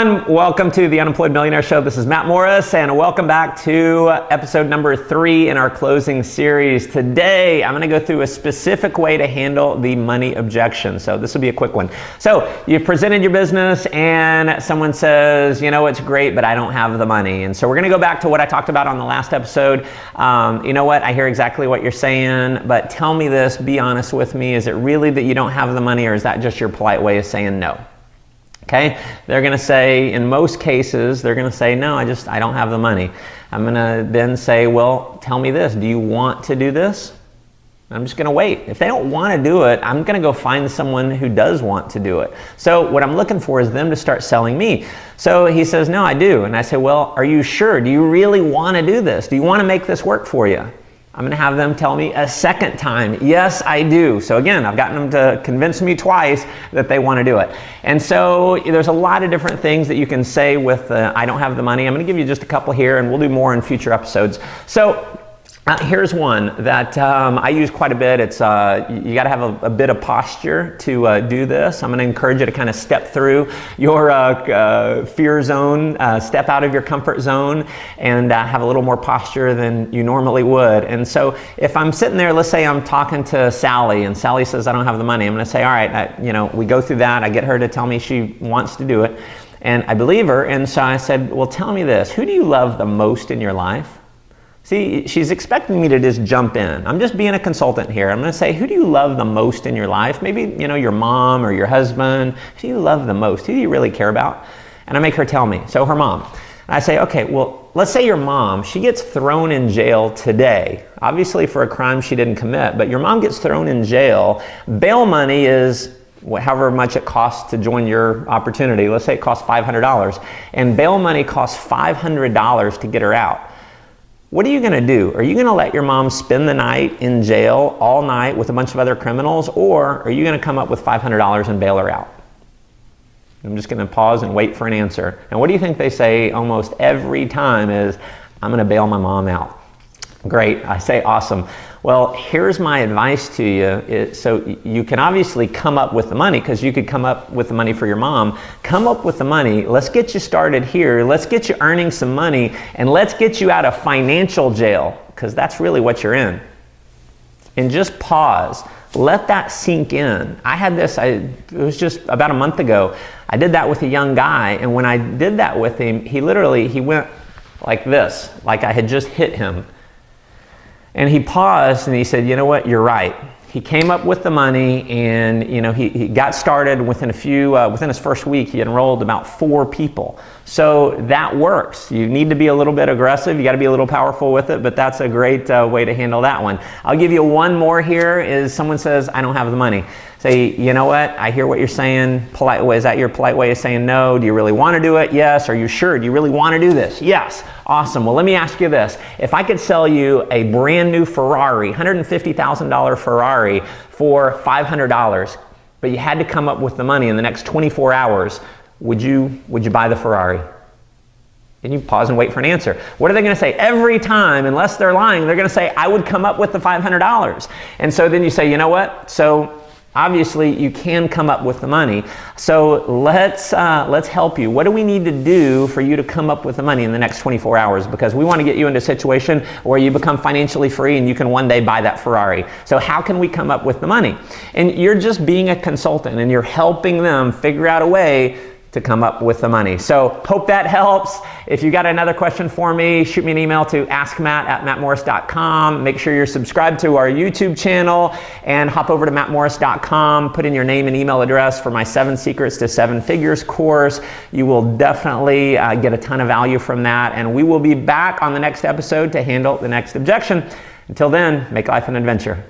everyone, welcome to the Unemployed Millionaire Show. This is Matt Morris, and welcome back to episode number 3 in our closing series. Today, I'm going to go through a specific way to handle the money objection. So this will be a quick one. So you've presented your business and someone says, you know, it's great, but I don't have the money. And so we're going to go back to what I talked about on the last episode. You know what? I hear exactly what you're saying, but tell me this, be honest with me. Is it really that you don't have the money, or is that just your polite way of saying no? Okay, they're going to say, in most cases, they're going to say, no, I don't have the money. I'm going to then say, well, tell me this, do you want to do this? I'm just going to wait. If they don't want to do it, I'm going to go find someone who does want to do it. So what I'm looking for is them to start selling me. So he says, no, I do. And I say, well, are you sure? Do you really want to do this? Do you want to make this work for you? I'm going to have them tell me a second time, yes, I do. So again, I've gotten them to convince me twice that they want to do it. And so there's a lot of different things that you can say with I don't have the money. I'm going to give you just a couple here, and we'll do more in future episodes. So here's one that I use quite a bit. It's you got to have a bit of posture to do this. I'm going to encourage you to kind of step through your fear zone, step out of your comfort zone, and have a little more posture than you normally would. And so if I'm sitting there, let's say I'm talking to Sally, and Sally says I don't have the money. I'm going to say, all right, we go through that. I get her to tell me she wants to do it, and I believe her. And so I said, well, tell me this. Who do you love the most in your life? See, she's expecting me to just jump in. I'm just being a consultant here. I'm going to say, who do you love the most in your life? Maybe, your mom or your husband. Who do you love the most? Who do you really care about? And I make her tell me. So her mom. And I say, okay, well, let's say your mom, she gets thrown in jail today, obviously for a crime she didn't commit, but your mom gets thrown in jail. Bail money is however much it costs to join your opportunity. Let's say it costs $500, and bail money costs $500 to get her out. What are you going to do? Are you going to let your mom spend the night in jail all night with a bunch of other criminals, or are you going to come up with $500 and bail her out? I'm just going to pause and wait for an answer. And what do you think they say almost every time is, I'm going to bail my mom out. Great. I say, awesome. Well, here's my advice to you. So you can obviously come up with the money, because you could come up with the money for your mom. Come up with the money. Let's get you started here. Let's get you earning some money, and let's get you out of financial jail, because that's really what you're in. And just pause. Let that sink in. I had this, it was just about a month ago. I did that with a young guy, and when I did that with him, he went like this, like I had just hit him. And he paused and he said, you know what, you're right. He came up with the money, and he got started within his first week, he enrolled about 4 people. So that works. You need to be a little bit aggressive. You got to be a little powerful with it, but that's a great way to handle that one. I'll give you one more here. Is someone says, I don't have the money. Say, you know what, I hear what you're saying. Polite way, is that your polite way of saying no? Do you really want to do it? Yes. Are you sure? Do you really want to do this? Yes. Awesome. Well, let me ask you this. If I could sell you a brand new Ferrari, $150,000 Ferrari for $500, but you had to come up with the money in the next 24 hours, would you buy the Ferrari? And you pause and wait for an answer. What are they going to say? Every time, unless they're lying, they're going to say, I would come up with the $500. And so then you say, you know what? So obviously, you can come up with the money. So let's help you. What do we need to do for you to come up with the money in the next 24 hours? Because we want to get you into a situation where you become financially free and you can one day buy that Ferrari. So how can we come up with the money? And you're just being a consultant, and you're helping them figure out a way to come up with the money. So hope that helps. If you got another question for me, shoot me an email to askmatt@mattmorris.com. Make sure you're subscribed to our YouTube channel, and hop over to mattmorris.com. Put in your name and email address for my 7 Secrets to 7 Figures course. You will definitely get a ton of value from that, and we will be back on the next episode to handle the next objection. Until then, make life an adventure.